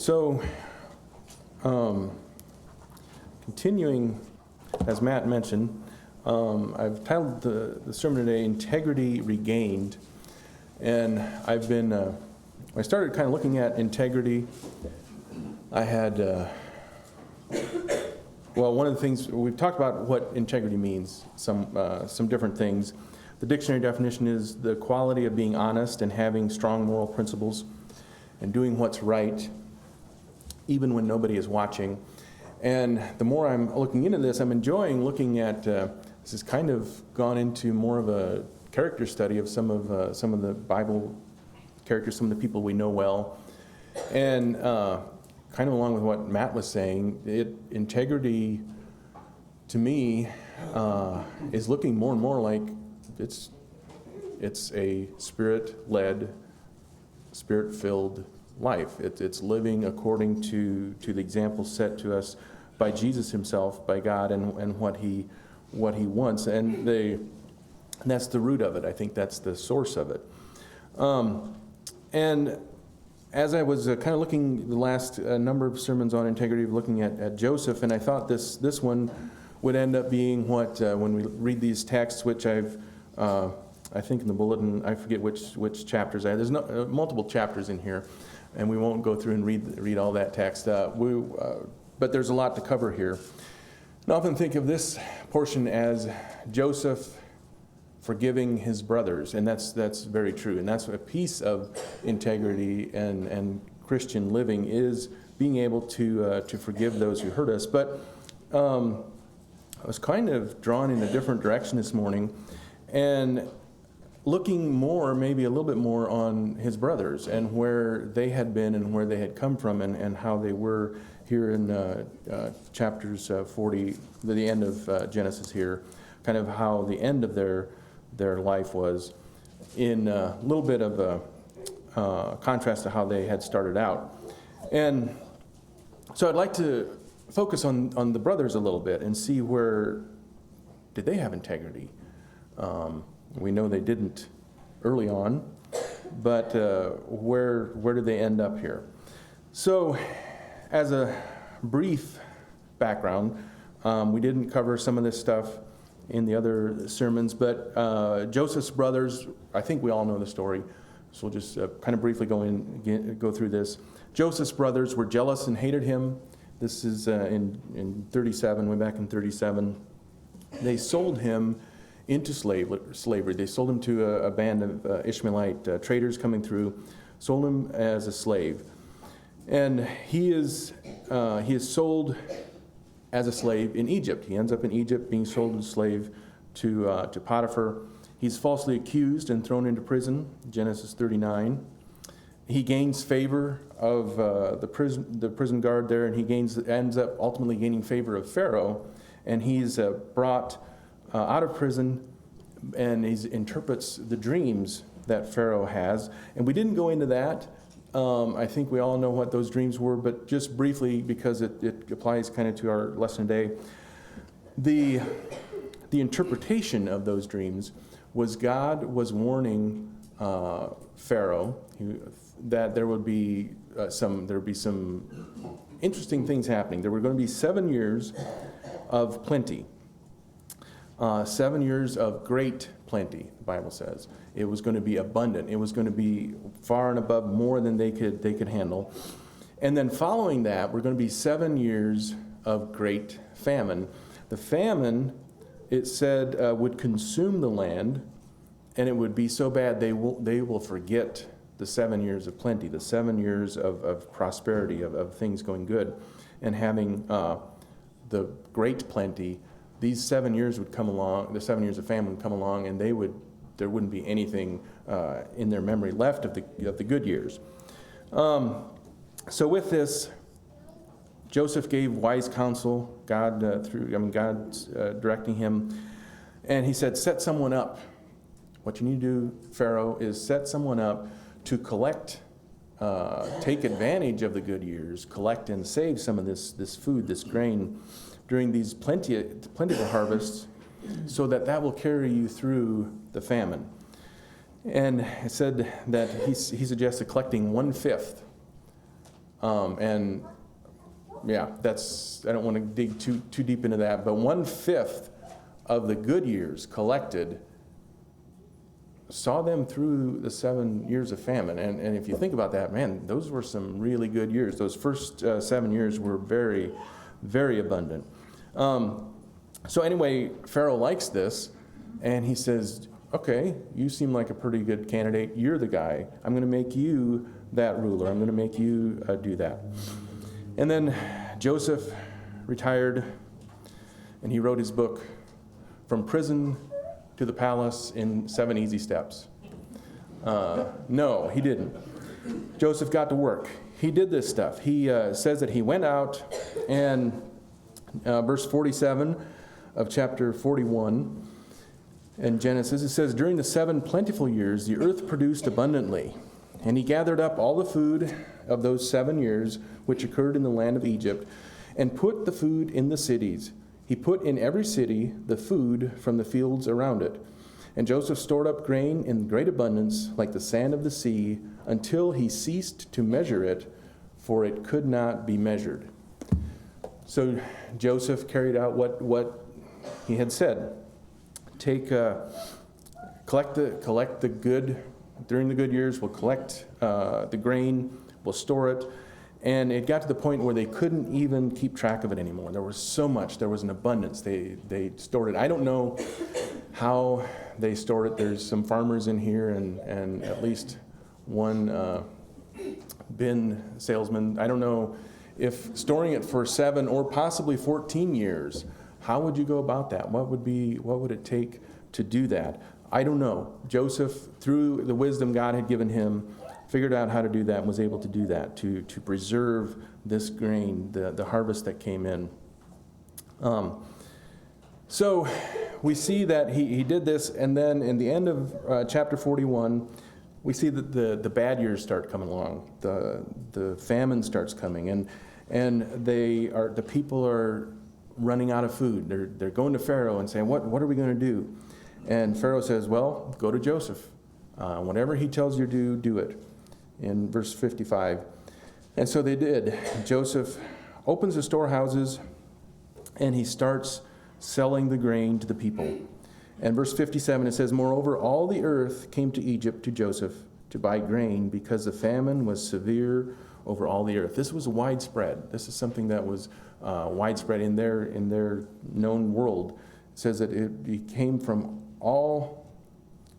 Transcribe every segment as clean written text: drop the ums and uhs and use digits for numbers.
So, continuing, as Matt mentioned, I've titled the sermon today, Integrity Regained. And I've been, I started kind of looking at integrity. I had, one of the things, we've talked about what integrity means, some different things. The dictionary definition is the quality of being honest and having strong moral principles and doing what's right, even when nobody is watching. And the more I'm looking into this, I'm enjoying looking at, this has kind of gone into more of a character study of some of the Bible characters, some of the people we know well. And kind of along with what Matt was saying, integrity, to me, is looking more and more like it's a spirit-led, spirit-filled life. It's living according to the example set to us by Jesus himself, by God, and what he wants. And that's the root of it. I think that's the source of it. And as I was kind of looking the last number of sermons on integrity, looking at Joseph, and I thought this one would end up being what, when we read these texts, which I think in the bulletin, I forget which chapters there's multiple chapters in here, and we won't go through and read all that text. But there's a lot to cover here. And I often think of this portion as Joseph forgiving his brothers, and that's very true. And that's a piece of integrity and Christian living, is being able to forgive those who hurt us. But I was kind of drawn in a different direction this morning, and looking maybe a little bit more on his brothers and where they had been and where they had come from, and how they were here in chapters 40, the end of Genesis here, kind of how the end of their life was, in a little bit of a contrast to how they had started out. And so I'd like to focus on the brothers a little bit and see where did they have integrity. We know they didn't early on, but where did they end up here? So, as a brief background, we didn't cover some of this stuff in the other sermons, but Joseph's brothers, I think we all know the story, so we'll just kind of briefly go through this. Joseph's brothers were jealous and hated him. This is in 37, way back in 37. They sold him into slavery. They sold him to a band of Ishmaelite traders coming through, sold him as a slave. And he is sold as a slave in Egypt. He ends up in Egypt being sold as a slave to Potiphar. He's falsely accused and thrown into prison, Genesis 39. He gains favor of the prison guard there, and he ends up ultimately gaining favor of Pharaoh, and he's brought out of prison, and he interprets the dreams that Pharaoh has. And we didn't go into that. I think we all know what those dreams were, but just briefly, because it applies kind of to our lesson today. The interpretation of those dreams was God was warning Pharaoh that there would be some interesting things happening. There were going to be 7 years of plenty. 7 years of great plenty, the Bible says. It was going to be abundant. It was going to be far and above, more than they could handle. And then following that, we're going to be 7 years of great famine. The famine, it said, would consume the land, and it would be so bad they will forget the 7 years of plenty, the 7 years of prosperity, of things going good, and having the great plenty. These 7 years would come along, the 7 years of famine would come along, and there wouldn't be anything in their memory left of the good years. So with this, Joseph gave wise counsel, God's directing him, and he said, set someone up. What you need to do, Pharaoh, is set someone up to collect, take advantage of the good years, collect and save some of this food, this grain, during these plentiful harvests, so that will carry you through the famine. And it said that he suggested collecting 1/5 And yeah, I don't want to dig too deep into that, but 1/5 of the good years collected saw them through the 7 years of famine. And if you think about that, man, those were some really good years. Those first 7 years were very, very abundant. So anyway, Pharaoh likes this, and he says, okay, you seem like a pretty good candidate. You're the guy. I'm going to make you that ruler. I'm going to make you do that. And then Joseph retired, and he wrote his book, From Prison to the Palace in 7 Easy Steps. No, he didn't. Joseph got to work. He did this stuff. He says that he went out, and verse 47 of chapter 41 in Genesis, it says, during the 7 plentiful years, the earth produced abundantly, and he gathered up all the food of those 7 years which occurred in the land of Egypt, and put the food in the cities. He put in every city the food from the fields around it. And Joseph stored up grain in great abundance, like the sand of the sea, until he ceased to measure it, for it could not be measured. So Joseph carried out what he had said. Collect the good during the good years. We'll collect the grain. We'll store it. And it got to the point where they couldn't even keep track of it anymore. There was so much. There was an abundance. They stored it. I don't know how they stored it. There's some farmers in here and at least one bin salesman. I don't know if storing it for 7 or possibly 14 years, how would you go about that? What would it take to do that? I don't know. Joseph, through the wisdom God had given him, figured out how to do that and was able to do that, to preserve this grain, the harvest that came in. So we see that he did this, and then in the end of chapter 41, we see that the bad years start coming along. The famine starts coming, and the people are running out of food. They're going to Pharaoh and saying, what are we going to do? And Pharaoh says, well, go to Joseph. Whatever he tells you to do it. In verse 55. And so they did. Joseph opens the storehouses, and he starts selling the grain to the people. And verse 57, it says, moreover, all the earth came to Egypt to Joseph to buy grain, because the famine was severe over all the earth. This was widespread. This is something that was widespread in their known world. It says that it came from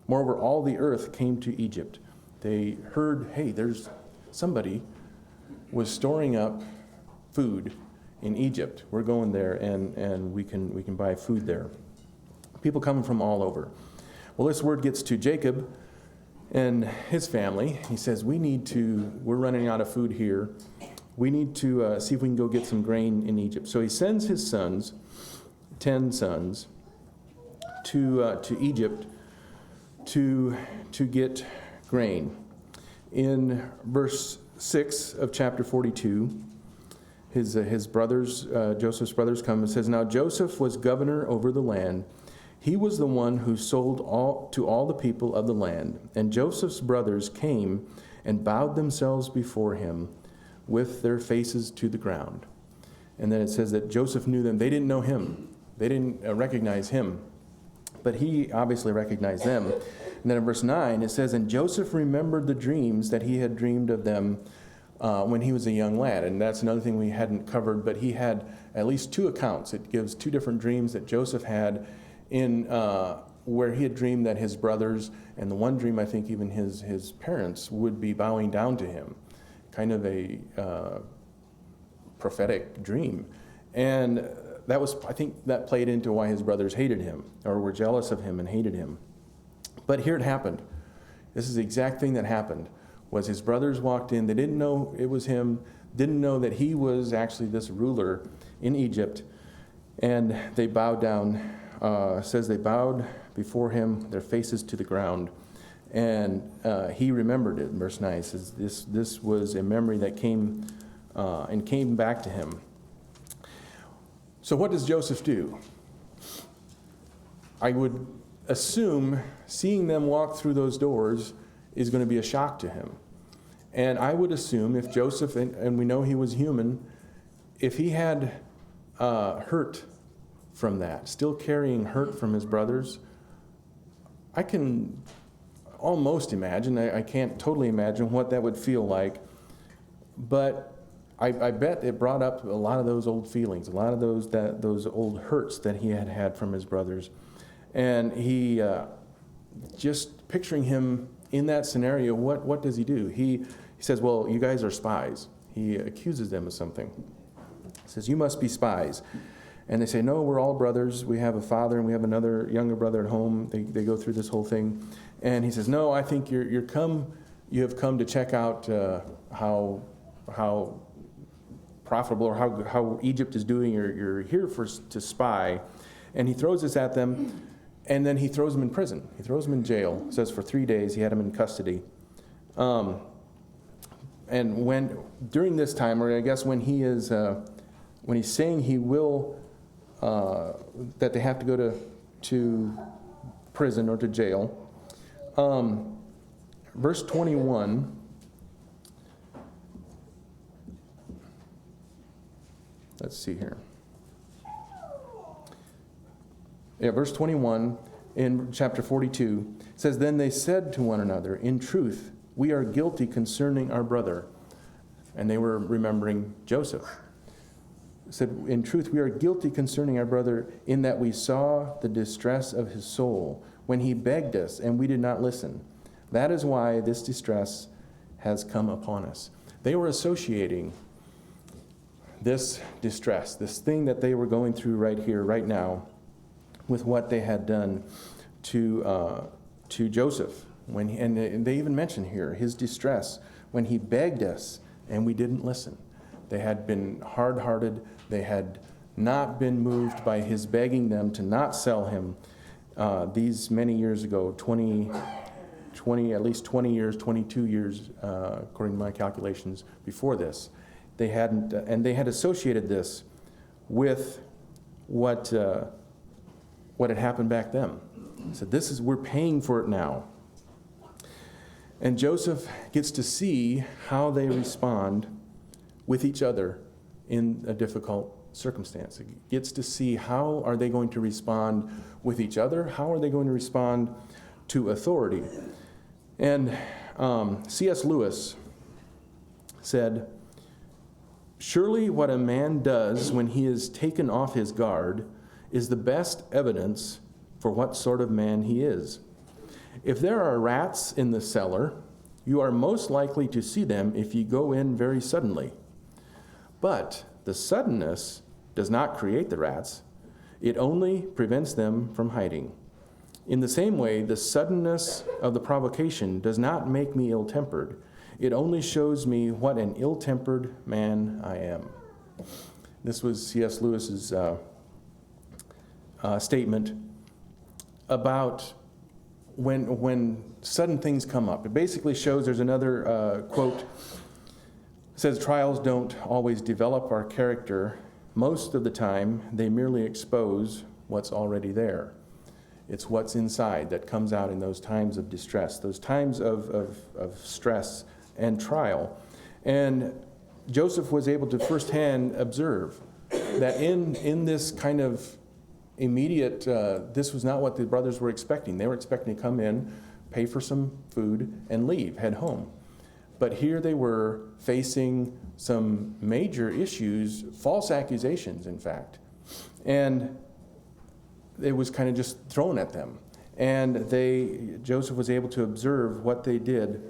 moreover, all the earth came to Egypt. They heard, hey, there's somebody was storing up food in Egypt. We're going there, and we can buy food there. People coming from all over. Well, this word gets to Jacob and his family. He says, we're running out of food here. We need to see if we can go get some grain in Egypt. So he sends his sons, 10 sons, to Egypt to get grain. In verse 6 of chapter 42, his brothers, Joseph's brothers come and says, now Joseph was governor over the land. He was the one who sold to all the people of the land. And Joseph's brothers came and bowed themselves before him with their faces to the ground. And then it says that Joseph knew them. They didn't know him. They didn't recognize him. But he obviously recognized them. And then in verse 9, it says, and Joseph remembered the dreams that he had dreamed of them when he was a young lad. And that's another thing we hadn't covered, but he had at least 2 accounts. It gives 2 different dreams that Joseph had in where he had dreamed that his brothers, and the one dream I think even his parents, would be bowing down to him. Kind of a prophetic dream. And I think that played into why his brothers hated him, or were jealous of him and hated him. But here it happened. This is the exact thing that happened, was his brothers walked in. They didn't know it was him, didn't know that he was actually this ruler in Egypt. And they bowed down. Says they bowed before him, their faces to the ground. And he remembered it. Verse 9 says this was a memory that came back to him. So what does Joseph do? I would assume seeing them walk through those doors is going to be a shock to him. And I would assume if Joseph, and we know he was human, if he had hurt from that, still carrying hurt from his brothers, I can almost imagine, I can't totally imagine what that would feel like, but I bet it brought up a lot of those old feelings, a lot of those old hurts that he had from his brothers. And he, just picturing him in that scenario, what does he do? He says, well, you guys are spies. He accuses them of something. He says, you must be spies. And they say, no, we're all brothers. We have a father and we have another younger brother at home. They go through this whole thing. And he says, no, I think you have come to check out how profitable or how Egypt is doing. You're here to spy. And he throws this at them, and then he throws them in prison. He throws them in jail. It says for 3 days he had them in custody. And during this time, or I guess when he's saying he will, that they have to go to prison or to jail, verse 21, let's see here. Yeah, verse 21 in chapter 42 says, then they said to one another, in truth, we are guilty concerning our brother. And they were remembering Joseph. Said, in truth, we are guilty concerning our brother in that we saw the distress of his soul when he begged us and we did not listen. That is why this distress has come upon us. They were associating this distress, this thing that they were going through right here, right now, with what they had done to Joseph. And they even mention here his distress when he begged us and we didn't listen. They had been hard-hearted. They had not been moved by his begging them to not sell him these many years ago, at least 20 years, 22 years, according to my calculations, before this. They hadn't, and they had associated this with what had happened back then. So we're paying for it now. And Joseph gets to see how they respond with each other in a difficult circumstance. He gets to see how are they going to respond with each other, how are they going to respond to authority. And C.S. Lewis said, surely what a man does when he is taken off his guard is the best evidence for what sort of man he is. If there are rats in the cellar, you are most likely to see them if you go in very suddenly. But the suddenness does not create the rats. It only prevents them from hiding. In the same way, the suddenness of the provocation does not make me ill-tempered. It only shows me what an ill-tempered man I am. This was C.S. Lewis's statement about when sudden things come up. It basically shows, there's another quote, it says, trials don't always develop our character. Most of the time, they merely expose what's already there. It's what's inside that comes out in those times of distress, those times of stress and trial. And Joseph was able to firsthand observe that in this kind of immediate, this was not what the brothers were expecting. They were expecting to come in, pay for some food, and leave, head home. But here they were facing some major issues, false accusations, in fact. And it was kind of just thrown at them. And Joseph was able to observe what they did.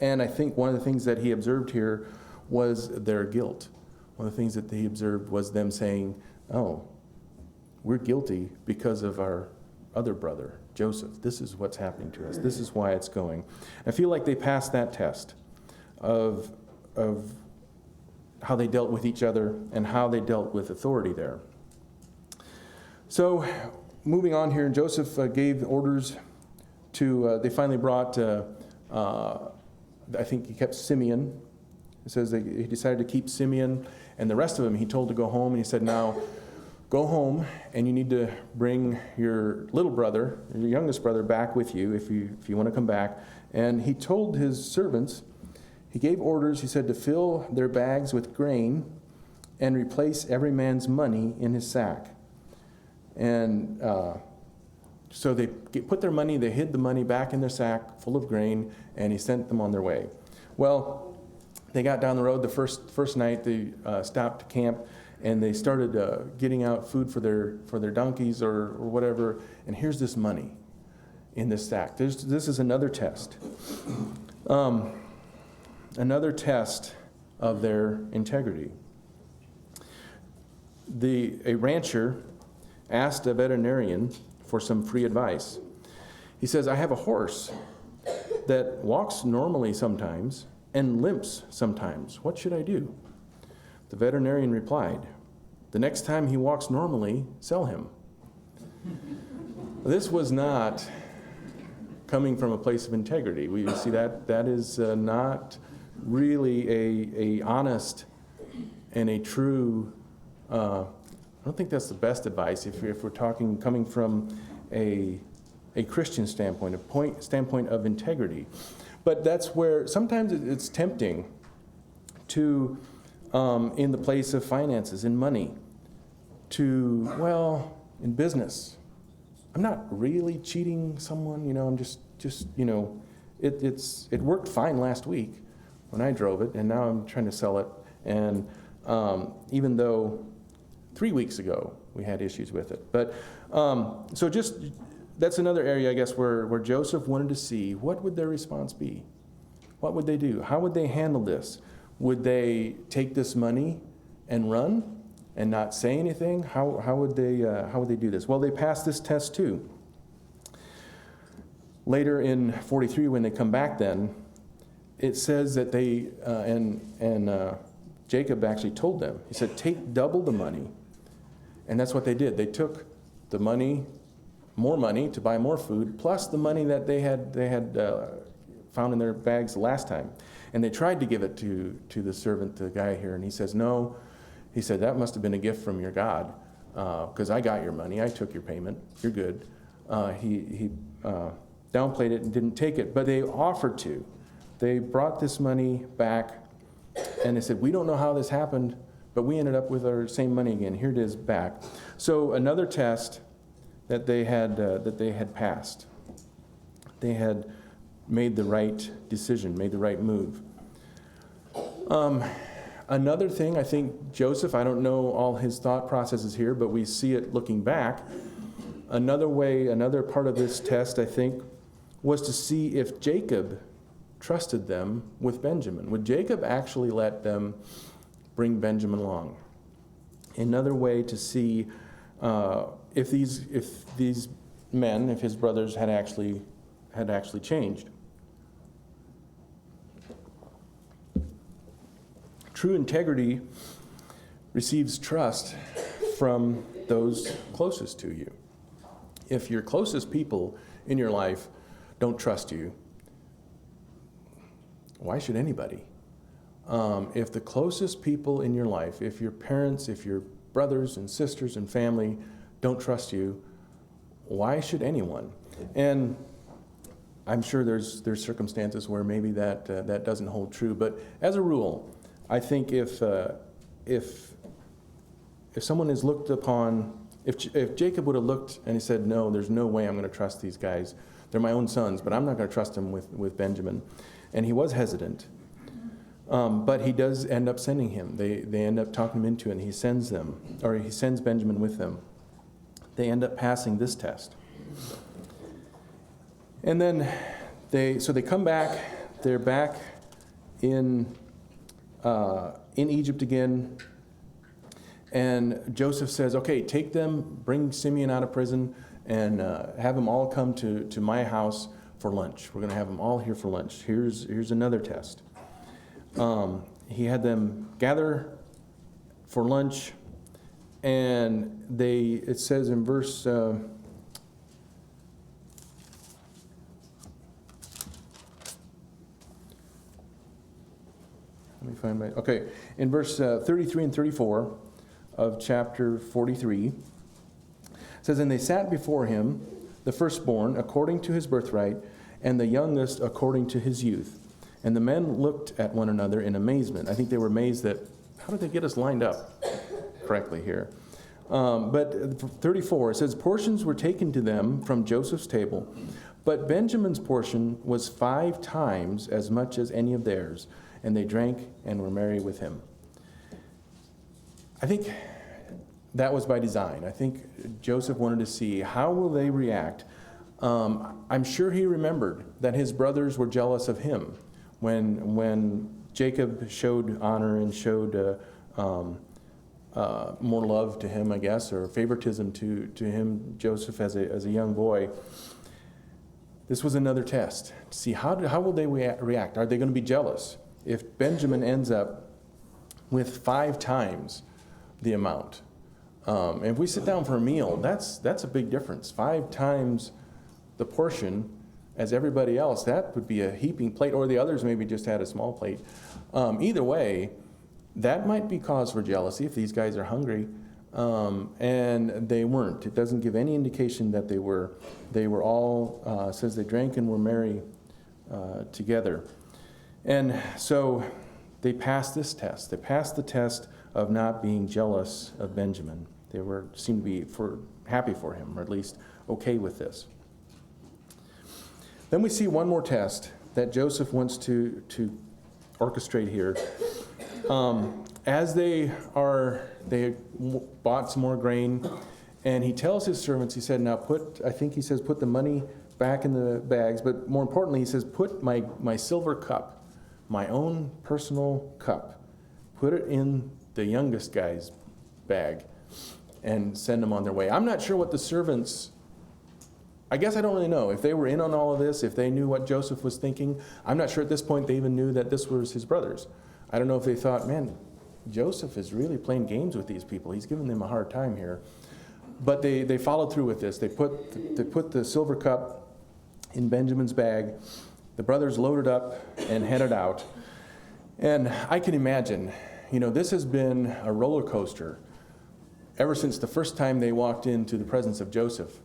And I think one of the things that he observed here was their guilt. One of the things that he observed was them saying, oh, we're guilty because of our other brother, Joseph. This is what's happening to us. This is why it's going. I feel like they passed that test of how they dealt with each other and how they dealt with authority there. So moving on here, Joseph gave orders to, they finally brought, I think he kept Simeon. It says that he decided to keep Simeon, and the rest of them he told to go home, and he said, now, go home, and you need to bring your little brother, your youngest brother, back with you if you want to come back. And he told his servants, He gave orders, he said, to fill their bags with grain and replace every man's money in his sack. And so they put their money, they hid the money back in their sack full of grain, and he sent them on their way. Well, they got down the road the first night. They stopped to camp, and they started getting out food for their donkeys or whatever. And here's this money in this sack. This is another test. Another test of their integrity. A rancher asked a veterinarian for some free advice. He says, I have a horse that walks normally sometimes and limps sometimes. What should I do? The veterinarian replied, the next time he walks normally, sell him. This was not coming from a place of integrity. We see that is not really a honest and a true, I don't think that's the best advice if we're talking coming from a Christian standpoint, standpoint of integrity. But that's where sometimes it's tempting to, in the place of finances, in money, in business. I'm not really cheating someone, I'm just it worked fine last week when I drove it, and now I'm trying to sell it. And even though 3 weeks ago we had issues with it. But that's another area, I guess, where Joseph wanted to see what would their response be. What would they do? How would they handle this? Would they take this money and run and not say anything? How would they do this? Well, they passed this test too. Later in 43, when they come back, then it says that they Jacob actually told them. He said, "Take double the money," and that's what they did. They took the money, more money to buy more food, plus the money that they had found in their bags last time, and they tried to give it to the servant, the guy here, and he says no. He said, that must have been a gift from your God, because I got your money, I took your payment, you're good. He downplayed it and didn't take it, but they offered to. They brought this money back, and they said, we don't know how this happened, but we ended up with our same money again. Here it is back. So another test that they had passed. They had made the right decision, made the right move. Another thing, I think Joseph, I don't know all his thought processes here, but we see it looking back. Another part of this test, I think, was to see if Jacob trusted them with Benjamin. Would Jacob actually let them bring Benjamin along? Another way to see if these men, if his brothers had actually changed. True integrity receives trust from those closest to you. If your closest people in your life don't trust you, why should anybody? If the closest people in your life, if your parents, if your brothers and sisters and family don't trust you, why should anyone? And I'm sure there's circumstances where maybe that doesn't hold true, but as a rule, I think if someone is looked upon, if Jacob would have looked and he said, no, there's no way I'm going to trust these guys. They're my own sons, but I'm not going to trust them with Benjamin. And he was hesitant. But he does end up sending him. They end up talking him into it, and he sends Benjamin with them. They end up passing this test. And then they come back. They're back in Egypt again. And Joseph says, okay, take them, bring Simeon out of prison, and have them all come to my house for lunch. We're going to have them all here for lunch. Here's another test. He had them gather for lunch, and it says in verse, let me find in verse 33 and 34 of chapter 43, it says, and they sat before him, the firstborn according to his birthright, and the youngest according to his youth. And the men looked at one another in amazement. I think they were amazed that, how did they get us lined up correctly here? But 34, it says, portions were taken to them from Joseph's table, but Benjamin's portion was 5 times as much as any of theirs, and they drank and were merry with him. I think that was by design. I think Joseph wanted to see, how will they react? I'm sure he remembered that his brothers were jealous of him when Jacob showed honor and showed more love to him, I guess, or favoritism to him, Joseph, as a young boy. This was another test to see how will they react. Are they going to be jealous if Benjamin ends up with 5 times the amount? And if we sit down for a meal, that's a big difference. 5 times the portion as everybody else. That would be a heaping plate, or the others maybe just had a small plate. Either way, that might be cause for jealousy if these guys are hungry, and they weren't. It doesn't give any indication that they were. They were all, says they drank and were merry together. And so they passed this test. They passed the test of not being jealous of Benjamin. They seemed to be happy for him, or at least okay with this. Then we see one more test that Joseph wants to orchestrate here. As they bought some more grain, and he tells his servants, he said, now put the money back in the bags, but more importantly, he says, put my silver cup, my own personal cup, put it in the youngest guy's bag, and send them on their way. I'm not sure what the servants, I guess I don't really know if they were in on all of this, if they knew what Joseph was thinking. I'm not sure at this point they even knew that this was his brothers. I don't know if they thought, man, Joseph is really playing games with these people. He's giving them a hard time here. But they followed through with this. They put the silver cup in Benjamin's bag. The brothers loaded up and headed out. And I can imagine, this has been a roller coaster ever since the first time they walked into the presence of Joseph.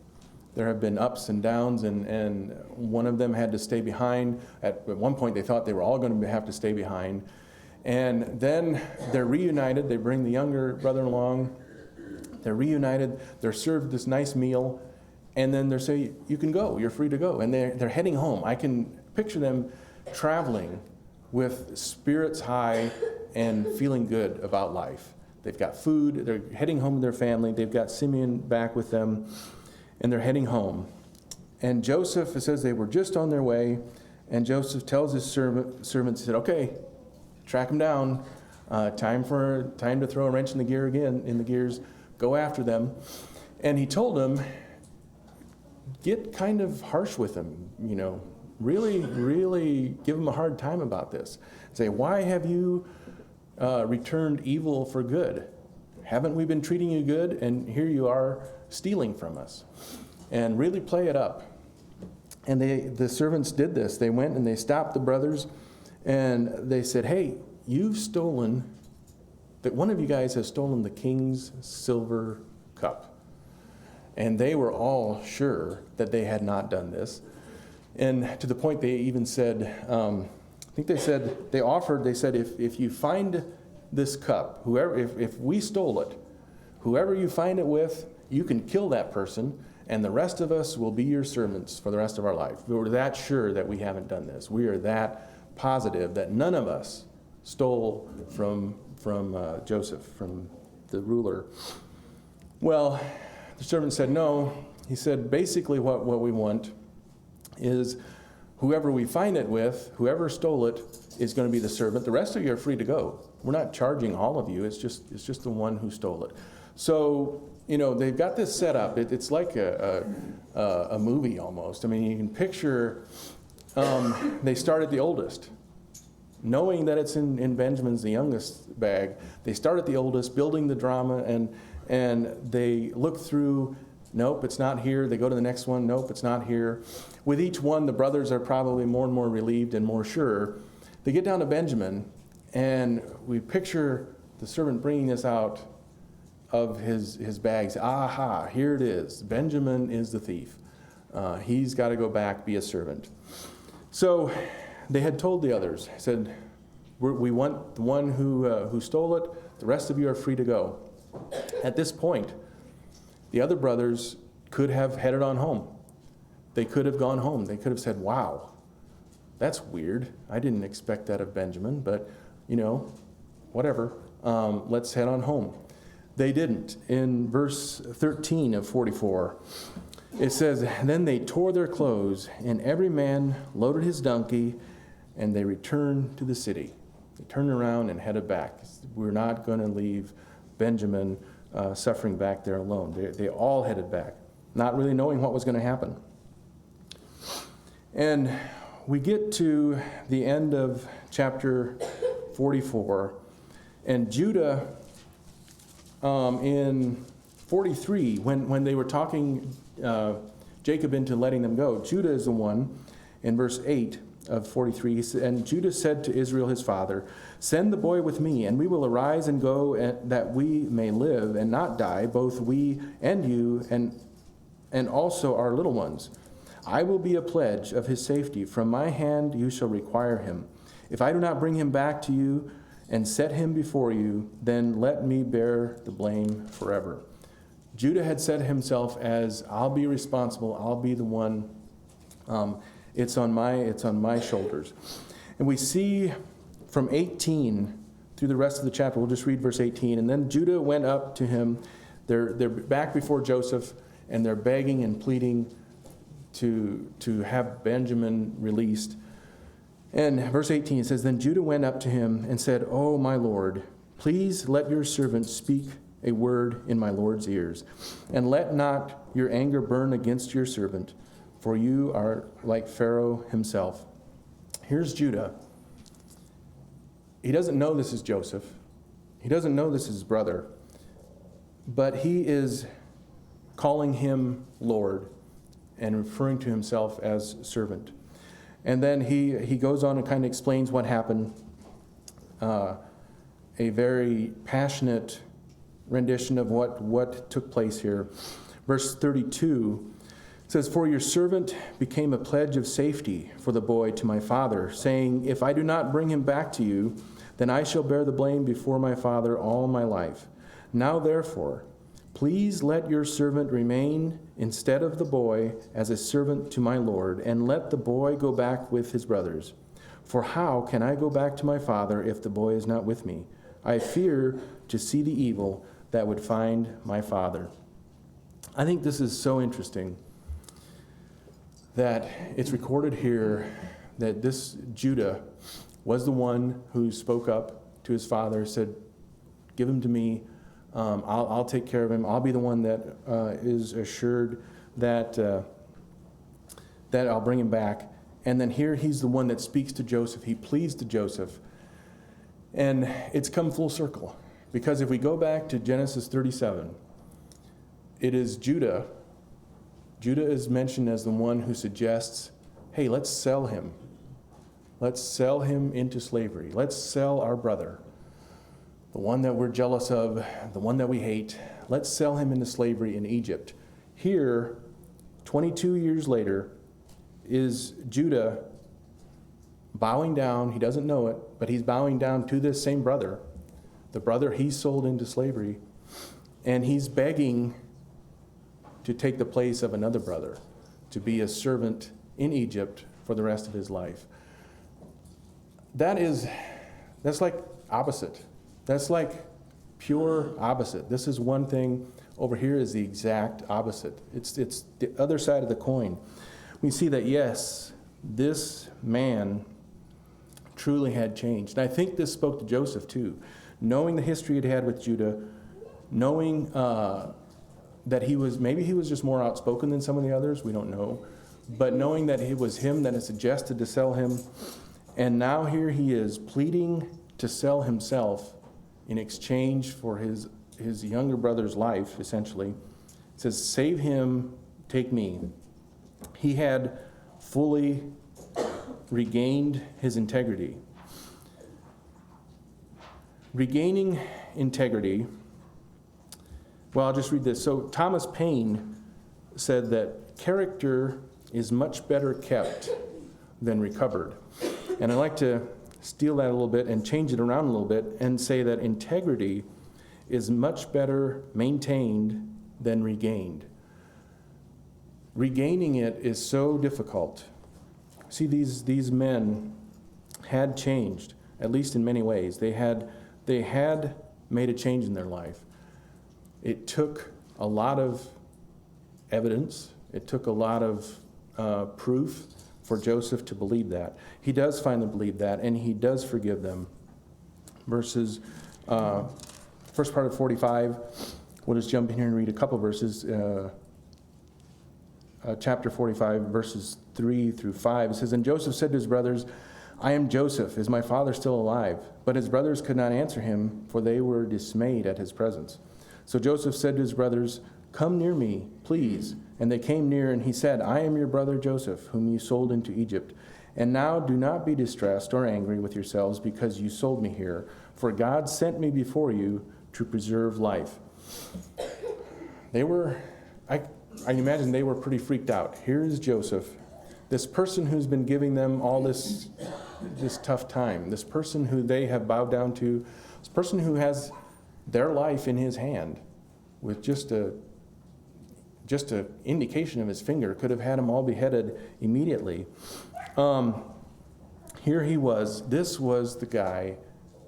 There have been ups and downs, and one of them had to stay behind. At one point, they thought they were all going to have to stay behind. And then they're reunited. They bring the younger brother along. They're reunited. They're served this nice meal. And then they're saying, you can go. You're free to go. And they're heading home. I can picture them traveling with spirits high and feeling good about life. They've got food. They're heading home to their family. They've got Simeon back with them. And they're heading home. And Joseph, it says they were just on their way. And Joseph tells his servants, he said, okay, track them down. Time to throw a wrench in the gears. Go after them. And he told them, get kind of harsh with them. Really, really give them a hard time about this. Say, why have you returned evil for good? Haven't we been treating you good? And here you are stealing from us. And really play it up. And the servants did this. They went and they stopped the brothers. And they said, hey, one of you guys has stolen the king's silver cup. And they were all sure that they had not done this. And to the point they even said, they said, if you find this cup, if we stole it, whoever you find it with, you can kill that person, and the rest of us will be your servants for the rest of our life. We were that sure that we haven't done this. We are that positive that none of us stole from Joseph, from the ruler. Well, the servant said no. He said, basically what we want is whoever we find it with, whoever stole it, is going to be the servant. The rest of you are free to go. We're not charging all of you. It's just the one who stole it. So, they've got this set up. It's like a movie almost. I mean, you can picture they start at the oldest. Knowing that it's in Benjamin's, the youngest, bag, they start at the oldest, building the drama, and they look through, nope, it's not here. They go to the next one, nope, it's not here. With each one, the brothers are probably more and more relieved and more sure. They get down to Benjamin, and we picture the servant bringing this out of his bags. Aha, here it is. Benjamin is the thief. He's got to go back, be a servant. So they had told the others, said, we want the one who stole it. The rest of you are free to go. At this point, the other brothers could have headed on home. They could have gone home. They could have said, wow, that's weird. I didn't expect that of Benjamin, but, whatever. Let's head on home. They didn't. In verse 13 of 44, it says, then they tore their clothes, and every man loaded his donkey, and they returned to the city. They turned around and headed back. We're not going to leave Benjamin suffering back there alone. They all headed back, not really knowing what was going to happen. And we get to the end of chapter 44, and Judah, in 43, when they were talking Jacob into letting them go, Judah is the one, in verse 8 of 43, and Judah said to Israel his father, send the boy with me, and we will arise and go, that we may live and not die, both we and you, and also our little ones. I will be a pledge of his safety. From my hand you shall require him. If I do not bring him back to you and set him before you, then let me bear the blame forever. Judah had said himself as, I'll be responsible, I'll be the one, it's on my shoulders. And we see from 18 through the rest of the chapter, we'll just read verse 18, and then Judah went up to him, they're back before Joseph, and they're begging and pleading to have Benjamin released. And verse 18 says, then Judah went up to him and said, oh, my Lord, please let your servant speak a word in my Lord's ears, and let not your anger burn against your servant, for you are like Pharaoh himself. Here's Judah. He doesn't know this is Joseph. He doesn't know this is his brother, but he is calling him Lord and referring to himself as servant. And then he goes on and kind of explains what happened. A very passionate rendition of what took place here. Verse 32 says, for your servant became a pledge of safety for the boy to my father, saying, if I do not bring him back to you, then I shall bear the blame before my father all my life. Now therefore, please let your servant remain instead of the boy as a servant to my Lord, and let the boy go back with his brothers. For how can I go back to my father if the boy is not with me? I fear to see the evil that would find my father. I think this is so interesting that it's recorded here that this Judah was the one who spoke up to his father, said, give him to me. I'll take care of him. I'll be the one that is assured that I'll bring him back. And then here he's the one that speaks to Joseph. He pleads to Joseph. And it's come full circle. Because if we go back to Genesis 37, it is Judah. Judah is mentioned as the one who suggests, hey, let's sell him. Let's sell him into slavery. Let's sell our brother, the one that we're jealous of, the one that we hate. Let's sell him into slavery in Egypt. Here, 22 years later, is Judah bowing down. He doesn't know it, but he's bowing down to this same brother, the brother he sold into slavery, and he's begging to take the place of another brother, to be a servant in Egypt for the rest of his life. That's like opposite. That's like pure opposite. This is one thing. Over here is the exact opposite. It's the other side of the coin. We see that, yes, this man truly had changed. And I think this spoke to Joseph too. Knowing the history he'd had with Judah, knowing that he was just more outspoken than some of the others, we don't know. But knowing that it was him that had suggested to sell him, and now here he is pleading to sell himself in exchange for his younger brother's life, essentially. It says, save him, take me. He had fully regained his integrity. Regaining integrity, well, I'll just read this. So Thomas Paine said that character is much better kept than recovered. And I'd like to steal that a little bit and change it around a little bit and say that integrity is much better maintained than regained. Regaining it is so difficult. See, these men had changed, at least in many ways. They had made a change in their life. It took a lot of evidence. It took a lot of proof for Joseph to believe that. He does finally believe that, and he does forgive them. Verses, first part of 45, we'll just jump in here and read a couple verses. Chapter 45, verses 3 through 5. It says, "And Joseph said to his brothers, 'I am Joseph. Is my father still alive?' But his brothers could not answer him, for they were dismayed at his presence. So Joseph said to his brothers, 'Come near me, please.' And they came near, and he said, 'I am your brother Joseph, whom you sold into Egypt. And now do not be distressed or angry with yourselves because you sold me here, for God sent me before you to preserve life.'" They were, I imagine they were pretty freaked out. Here's Joseph, this person who's been giving them all this tough time, this person who they have bowed down to, this person who has their life in his hand with just a indication of his finger, could have had them all beheaded immediately. Here he was. This was the guy.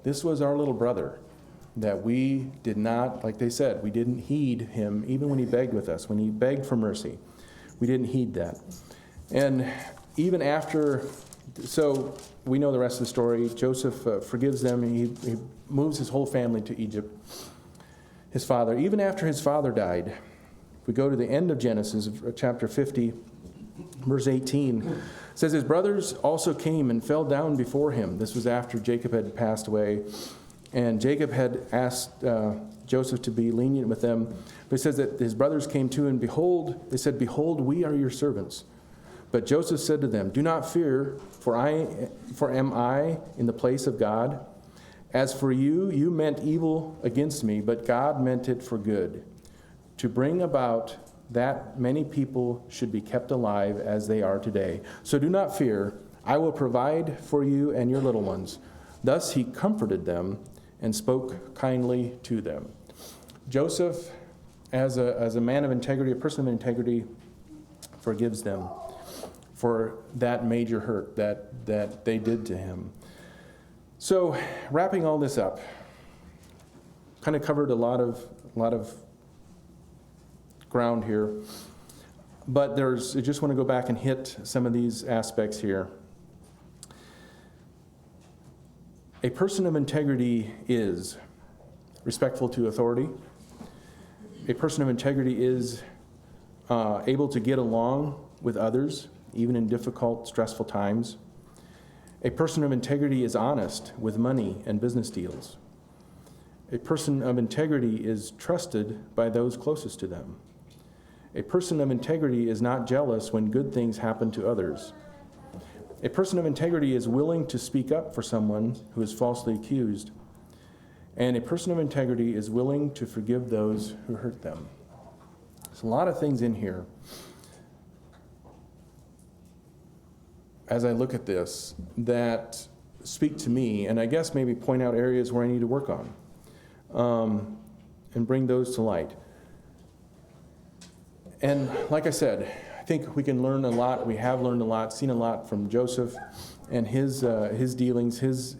This was our little brother that we did not, like they said, we didn't heed him even when he begged with us, when he begged for mercy. We didn't heed that. And even after, so we know the rest of the story. Joseph forgives them. He moves his whole family to Egypt. His father, even after his father died, if we go to the end of Genesis, chapter 50, verse 18, it says, "His brothers also came and fell down before him." This was after Jacob had passed away. And Jacob had asked Joseph to be lenient with them. But it says that his brothers came to, and behold, they said, "Behold, we are your servants." But Joseph said to them, "Do not fear, for am I in the place of God? As for you, you meant evil against me, but God meant it for good, to bring about that many people should be kept alive as they are today. So do not fear, I will provide for you and your little ones." Thus he comforted them and spoke kindly to them. Joseph, as a man of integrity, a person of integrity, forgives them for that major hurt that they did to him. So, wrapping all this up, kind of covered a lot of ground here, but I just want to go back and hit some of these aspects here. A person of integrity is respectful to authority. A person of integrity is able to get along with others, even in difficult, stressful times. A person of integrity is honest with money and business deals. A person of integrity is trusted by those closest to them. A person of integrity is not jealous when good things happen to others. A person of integrity is willing to speak up for someone who is falsely accused. And a person of integrity is willing to forgive those who hurt them. There's a lot of things in here. As I look at this, that speak to me, and I guess maybe point out areas where I need to work on, and bring those to light. And like I said, I think we can learn a lot. We have learned a lot, seen a lot from Joseph and his dealings, his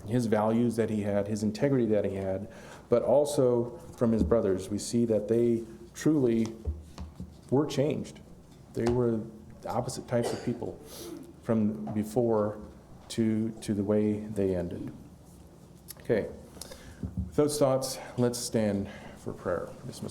values that he had, his integrity that he had, but also from his brothers. We see that they truly were changed. They were the opposite types of people from before to the way they ended. Okay. With those thoughts, let's stand for prayer.